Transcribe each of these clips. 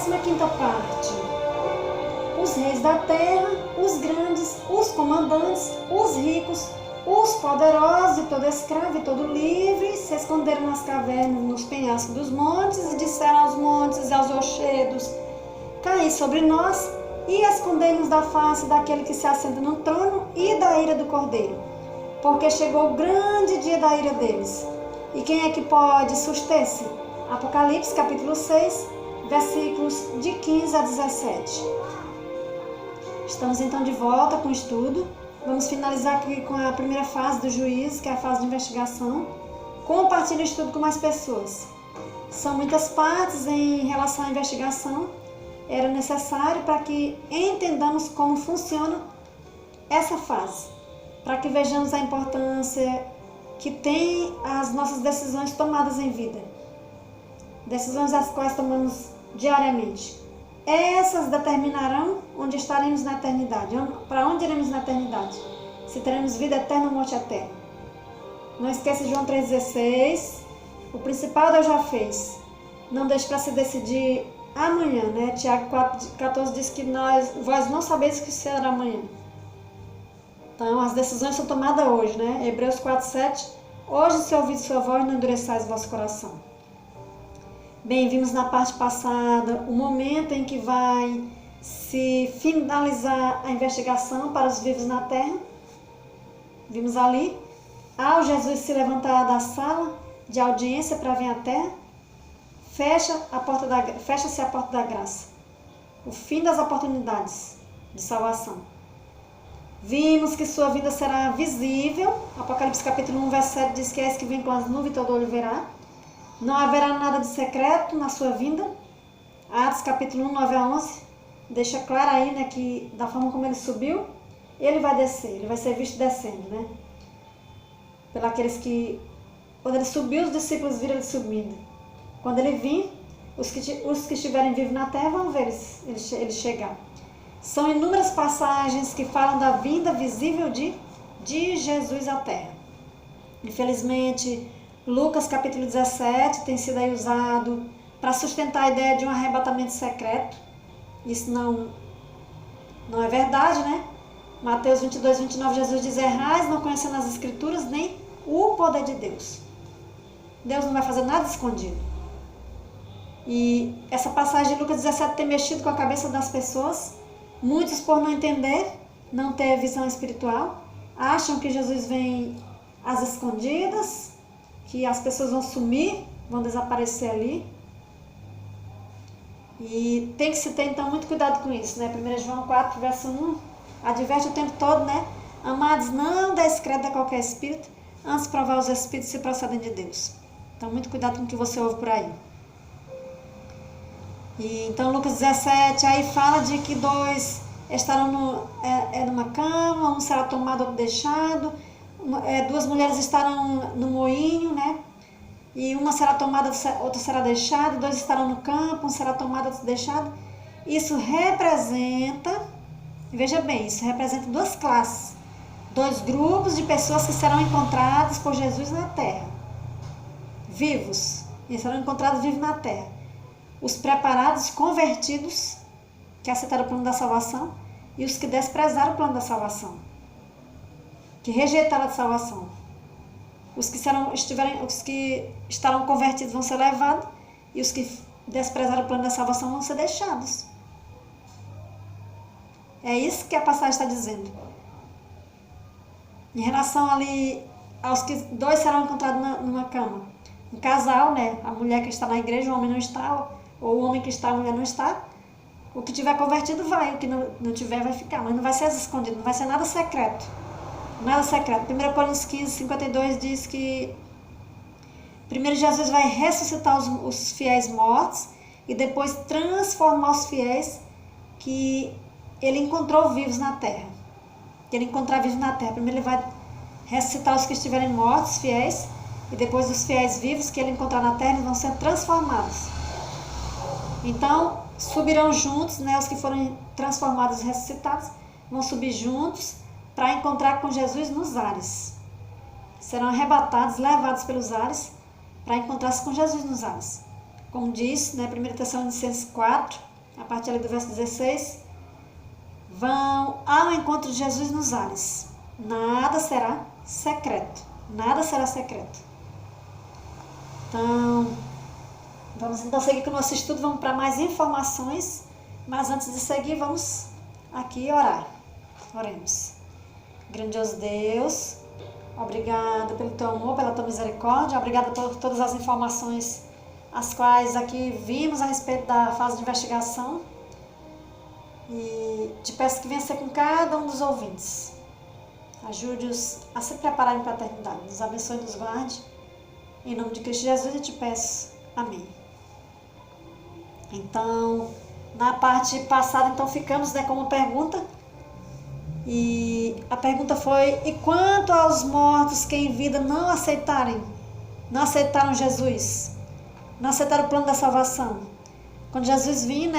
15ª parte. Os reis da terra, os grandes, os comandantes, os ricos, os poderosos e todo escravo e todo livre se esconderam nas cavernas, nos penhascos dos montes e disseram aos montes e aos rochedos: caí sobre nós e escondei-nos da face daquele que se assenta no trono e da ira do Cordeiro, porque chegou o grande dia da ira deles. E quem é que pode suster-se? Apocalipse capítulo 6, versículos de 15 a 17. Estamos então de volta com o estudo. Vamos finalizar aqui com a primeira fase do juízo, que é a fase de investigação. Compartilhe o estudo com mais pessoas. São muitas partes em relação à investigação. Era necessário para que entendamos como funciona essa fase, para que vejamos a importância que tem as nossas decisões tomadas em vida, decisões as quais tomamos diariamente. Essas determinarão onde estaremos na eternidade, para onde iremos na eternidade, se teremos vida eterna ou morte eterna. Não esqueça João 3,16, o principal Deus já fez, não deixe para se decidir amanhã, né? Tiago 4,14 diz que vós não sabeis o que será amanhã. Então as decisões são tomadas hoje, né? Hebreus 4,7, hoje se ouvir sua voz, não endureçais vosso coração. Bem, vimos na parte passada o momento em que vai se finalizar a investigação para os vivos na terra. Vimos ali, ao Jesus se levantar da sala de audiência para vir à terra, fecha-se a porta da graça, o fim das oportunidades de salvação. Vimos que sua vida será visível. Apocalipse capítulo 1, verso 7 diz que é esse que vem com as nuvens, todo olho verá. Não haverá nada de secreto na sua vinda. Atos capítulo 1, 9 a 11 deixa claro aí, né, que da forma como ele subiu, ele vai descer, ele vai ser visto descendo, né? Pelos aqueles que, quando ele subiu, os discípulos viram ele subindo. Quando ele vir, os que estiverem vivos na terra vão ver ele chegar. São inúmeras passagens que falam da vinda visível de Jesus à terra. Infelizmente, Lucas capítulo 17 tem sido aí usado para sustentar a ideia de um arrebatamento secreto. Isso não é verdade, né? Mateus 22, 29, Jesus diz: errais, não conhecendo as escrituras nem o poder de Deus. Deus não vai fazer nada escondido. E essa passagem de Lucas 17 tem mexido com a cabeça das pessoas. Muitos, por não entender, não ter visão espiritual, acham que Jesus vem às escondidas, que as pessoas vão sumir, vão desaparecer ali. E tem que se ter, então, muito cuidado com isso, né? 1 João 4, verso 1, adverte o tempo todo, né? Amados, não dê crédito a qualquer espírito, antes provar os espíritos se procedem de Deus. Então, muito cuidado com o que você ouve por aí. E, então, Lucas 17, aí fala de que dois estarão numa cama, um será tomado, outro deixado. Duas mulheres estarão no moinho, né? E uma será tomada, outra será deixada. Dois estarão no campo, um será tomado, outro deixado. Isso representa, veja bem, isso representa duas classes, dois grupos de pessoas que serão encontradas por Jesus na terra, vivos, e serão encontrados vivos na terra. Os preparados, convertidos, que aceitaram o plano da salvação, e os que desprezaram o plano da salvação, que rejeitaram a salvação. Os que estarão convertidos vão ser levados, e os que desprezaram o plano da salvação vão ser deixados. É isso que a passagem está dizendo. Em relação ali aos que dois serão encontrados numa cama, um casal, né? A mulher que está na igreja, o homem não está, ou o homem que está, a mulher não está. O que tiver convertido vai, o que não tiver vai ficar, mas não vai ser escondido, não vai ser nada secreto. Nada secreto. 1 Coríntios 15, 52 diz que primeiro Jesus vai ressuscitar os fiéis mortos e depois transformar os fiéis que ele encontrou vivos na terra. Que ele encontrar vivos na terra. Primeiro ele vai ressuscitar os que estiverem mortos, fiéis, e depois os fiéis vivos que ele encontrar na terra, eles vão ser transformados. Então, subirão juntos, né, os que forem transformados e ressuscitados, vão subir juntos para encontrar com Jesus nos ares. Serão arrebatados, levados pelos ares, para encontrar-se com Jesus nos ares. Como diz, né, 1 Tessalonicenses 4, a partir ali do verso 16, vão ao encontro de Jesus nos ares. Nada será secreto. Nada será secreto. Então, vamos então seguir com o nosso estudo, vamos para mais informações, mas antes de seguir, vamos aqui orar. Oremos. Grandioso Deus, obrigada pelo teu amor, pela tua misericórdia, obrigada por todas as informações as quais aqui vimos a respeito da fase de investigação, e te peço que venha ser com cada um dos ouvintes. Ajude-os a se prepararem para a eternidade. Nos abençoe e nos guarde. Em nome de Cristo Jesus eu te peço. Amém. Então, na parte passada, então ficamos, com uma pergunta. E a pergunta foi: e quanto aos mortos que em vida não aceitaram Jesus, não aceitaram o plano da salvação? Quando Jesus vir,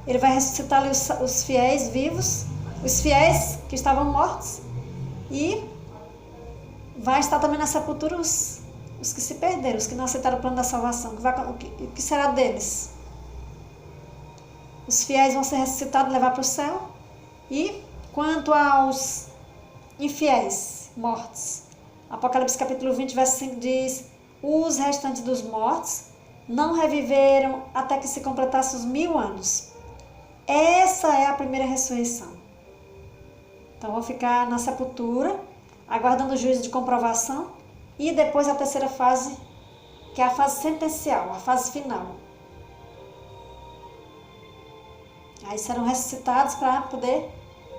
ele vai ressuscitar ali os fiéis vivos, os fiéis que estavam mortos, e vai estar também na sepultura os que se perderam, os que não aceitaram o plano da salvação. O que será deles? Os fiéis vão ser ressuscitados e levar para o céu. E quanto aos infiéis, mortos, Apocalipse capítulo 20, verso 5 diz: os restantes dos mortos não reviveram até que se completassem os 1000 anos. Essa é a primeira ressurreição. Então vão ficar na sepultura, aguardando o juízo de comprovação, e depois a terceira fase, que é a fase sentencial, a fase final. Aí serão ressuscitados para poder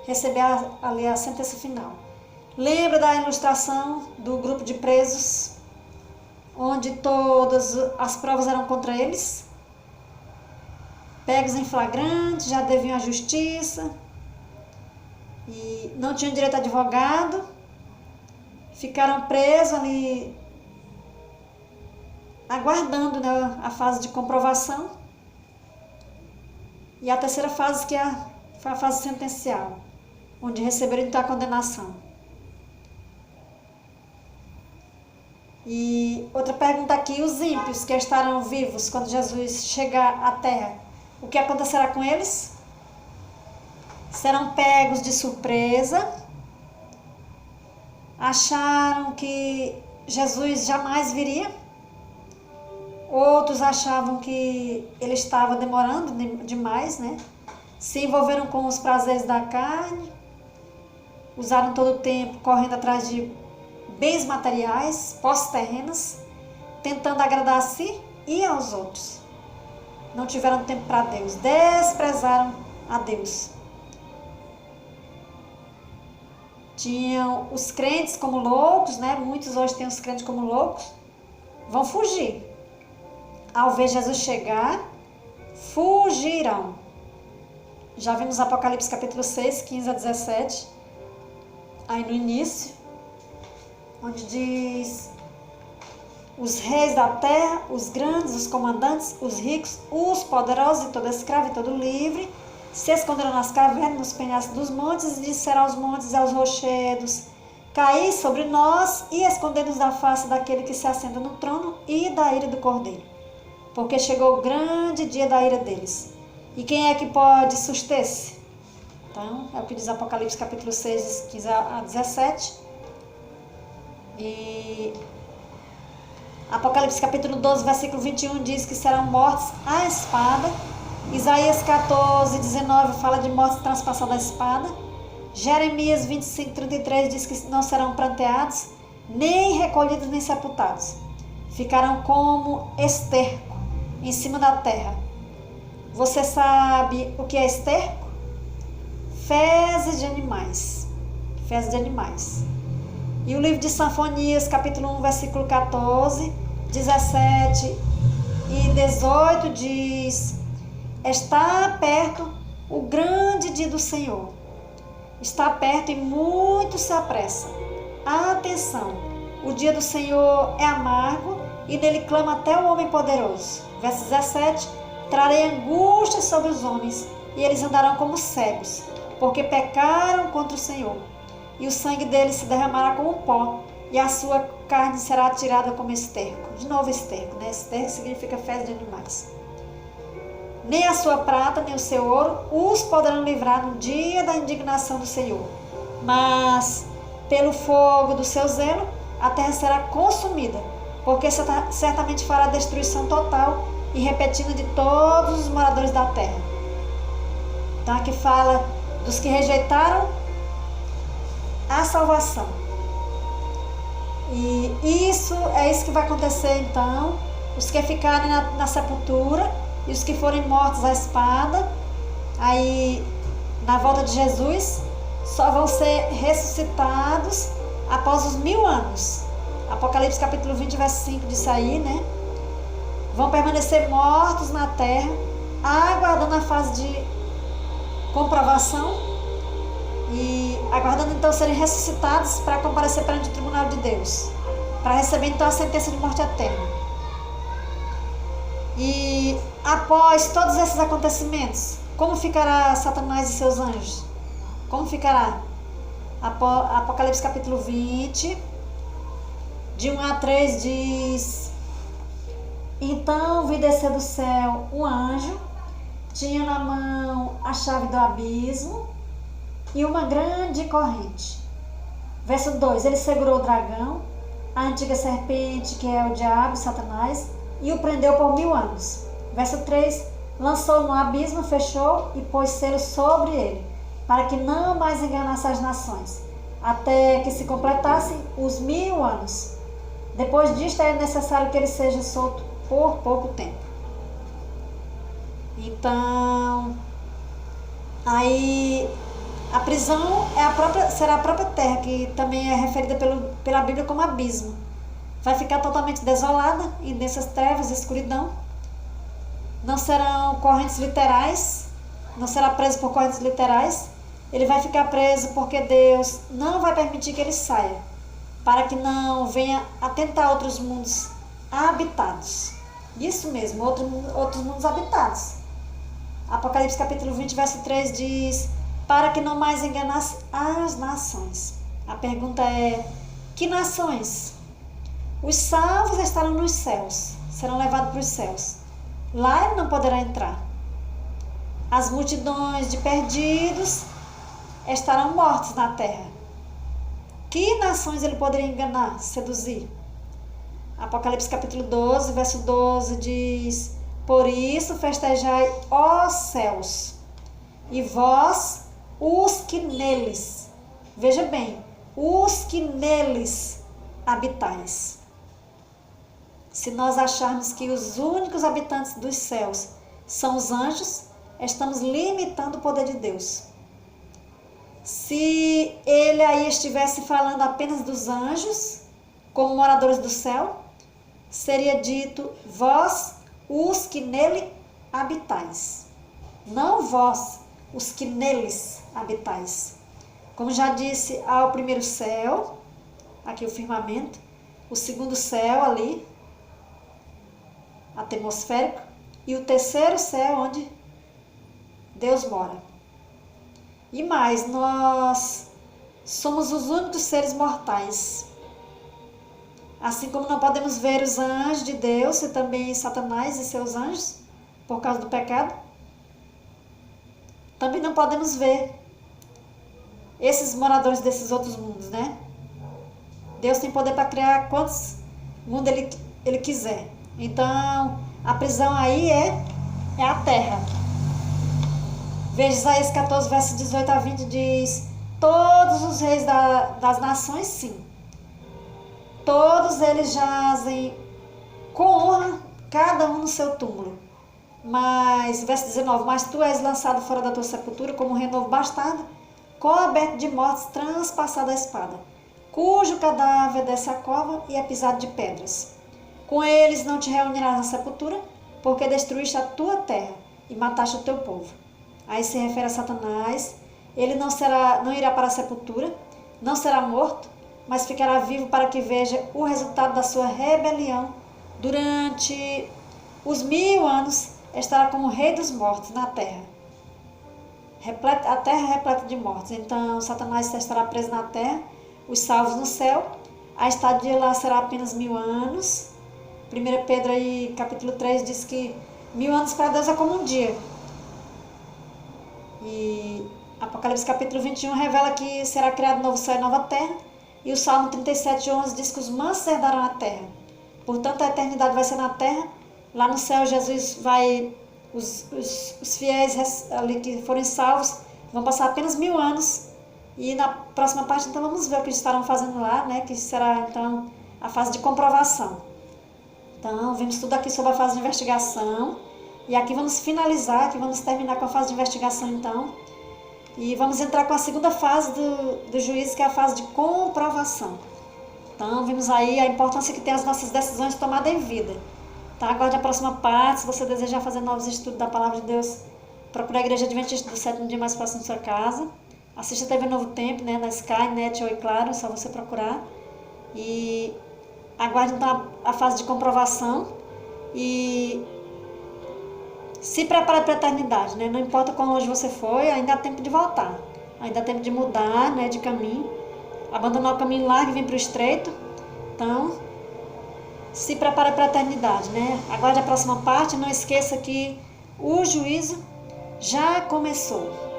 receber ali a sentença final. Lembra da ilustração do grupo de presos, onde todas as provas eram contra eles? Pegos em flagrante, já deviam à justiça, e não tinham direito a advogado, ficaram presos ali, aguardando a fase de comprovação. E a terceira fase, que foi a fase sentencial, onde receberam então a condenação. E outra pergunta aqui: os ímpios que estarão vivos quando Jesus chegar à terra, o que acontecerá com eles? Serão pegos de surpresa, acharam que Jesus jamais viria, outros achavam que ele estava demorando demais, se envolveram com os prazeres da carne, usaram todo o tempo correndo atrás de bens materiais, posses terrenas, tentando agradar a si e aos outros. Não tiveram tempo para Deus, desprezaram a Deus. Tinham os crentes como loucos, muitos hoje têm os crentes como loucos, vão fugir. Ao ver Jesus chegar, fugirão. Já vimos Apocalipse capítulo 6, 15 a 17, aí no início, onde diz: os reis da terra, os grandes, os comandantes, os ricos, os poderosos, e todo escravo e todo livre, se esconderam nas cavernas, nos penhascos dos montes, e disseram aos montes e aos rochedos: caí sobre nós, e escondei-nos da face daquele que se assenta no trono e da ira do Cordeiro, porque chegou o grande dia da ira deles. E quem é que pode suster-se? Então, é o que diz Apocalipse capítulo 6, 15 a 17. E Apocalipse capítulo 12, versículo 21 diz que serão mortos à espada. Isaías 14, 19 fala de morte transpassada à espada. Jeremias 25, 33 diz que não serão pranteados, nem recolhidos, nem sepultados. Ficarão como esterco em cima da terra. Você sabe o que é esterco? Fezes de animais. Fezes de animais. E o livro de Sanfonias, capítulo 1, versículo 14, 17 e 18 diz: está perto o grande dia do Senhor. Está perto e muito se apressa. Atenção, o dia do Senhor é amargo e nele clama até o homem poderoso. Verso 17: trarei angústia sobre os homens e eles andarão como cegos, porque pecaram contra o Senhor. E o sangue deles se derramará como pó, e a sua carne será atirada como esterco. De novo esterco, Esterco significa fezes de animais. nem a sua prata, nem o seu ouro os poderão livrar no dia da indignação do Senhor. Mas, pelo fogo do seu zelo, a terra será consumida, porque certamente fará destruição total e repentina de todos os moradores da terra. Então aqui fala dos que rejeitaram a salvação. E isso que vai acontecer então. Os que ficarem na sepultura e os que forem mortos à espada, aí na volta de Jesus, só vão ser ressuscitados após os 1000 anos. Apocalipse capítulo 20, verso 5 diz aí, né? Vão permanecer mortos na terra, aguardando a fase de comprovação e aguardando então serem ressuscitados para comparecer perante o tribunal de Deus, para receber então a sentença de morte eterna. E após todos esses acontecimentos, como ficará Satanás e seus anjos? Como ficará? Apocalipse capítulo 20, de 1 a 3 diz: Então vi descer do céu um anjo, tinha na mão a chave do abismo e uma grande corrente. Verso 2, ele segurou o dragão, a antiga serpente, que é o diabo, Satanás, e o prendeu por 1000 anos. Verso 3, lançou no abismo, fechou e pôs selo sobre ele, para que não mais enganasse as nações, até que se completassem os 1000 anos. Depois disto é necessário que ele seja solto por pouco tempo. Então, aí a prisão será a própria terra, que também é referida pela Bíblia como abismo. Vai ficar totalmente desolada e densas trevas e escuridão. Não serão correntes literais, não será preso por correntes literais. Ele vai ficar preso porque Deus não vai permitir que ele saia, para que não venha atentar outros mundos habitados. Isso mesmo, outros mundos habitados. Apocalipse capítulo 20, verso 3 diz: para que não mais enganasse as nações. A pergunta é: que nações? Os salvos estarão nos céus, serão levados para os céus. Lá ele não poderá entrar. As multidões de perdidos estarão mortos na terra. Que nações ele poderia enganar, seduzir? Apocalipse capítulo 12, verso 12 diz: por isso festejai, ó céus, e vós, os que neles, veja bem, os que neles habitais. Se nós acharmos que os únicos habitantes dos céus são os anjos, estamos limitando o poder de Deus. Se ele aí estivesse falando apenas dos anjos, como moradores do céu, seria dito: vós, os que nele habitais. Não vós, os que neles habitais. Como já disse, há o primeiro céu, aqui o firmamento, o segundo céu ali, atmosférico, e o terceiro céu onde Deus mora. E mais, nós somos os únicos seres mortais. Assim como não podemos ver os anjos de Deus e também Satanás e seus anjos, por causa do pecado, também não podemos ver esses moradores desses outros mundos, né? Deus tem poder para criar quantos mundos ele quiser. Então, a prisão aí é a terra. Veja Isaías 14, verso 18 a 20, diz: todos os reis das nações, sim, todos eles jazem com honra, cada um no seu túmulo. Mas, verso 19, mas tu és lançado fora da tua sepultura como um renovo bastardo, coberto de mortes, transpassado a espada, cujo cadáver desce a cova e é pisado de pedras. Com eles não te reunirás na sepultura, porque destruíste a tua terra e mataste o teu povo. Aí se refere a Satanás. Ele não irá para a sepultura, não será morto, mas ficará vivo para que veja o resultado da sua rebelião. Durante os 1000 anos estará como rei dos mortos na terra. A terra é repleta de mortos. Então Satanás estará preso na terra, os salvos no céu. A estadia lá será apenas 1000 anos. 1 Pedro aí, capítulo 3 diz que 1000 anos para Deus é como um dia. E Apocalipse capítulo 21 revela que será criado novo céu e nova terra. E o Salmo 37:11 diz que os mansos herdarão a terra. Portanto, a eternidade vai ser na terra. Lá no céu, Jesus vai... Os fiéis ali que forem salvos vão passar apenas 1000 anos. E na próxima parte, então, vamos ver o que eles estarão fazendo lá, né? Que será, então, a fase de comprovação. Então, vimos tudo aqui sobre a fase de investigação. E aqui vamos finalizar, aqui vamos terminar com a fase de investigação, então. E vamos entrar com a segunda fase do juízo, que é a fase de comprovação. Então, vimos aí a importância que tem as nossas decisões tomadas em vida. Tá? Aguarde a próxima parte. Se você desejar fazer novos estudos da Palavra de Deus, procure a Igreja Adventista do Sétimo Dia mais próximo da sua casa. Assista a TV Novo Tempo, né? Na Sky, Net, Oi Claro, é só você procurar. E aguarde então a fase de comprovação. E se prepare para a eternidade, né? Não importa quão longe você foi, ainda há tempo de voltar. Ainda há tempo de mudar, né? De caminho. Abandonar o caminho largo e vir para o estreito. Então, se prepare para a eternidade, né? Aguarde a próxima parte. Não esqueça que o juízo já começou.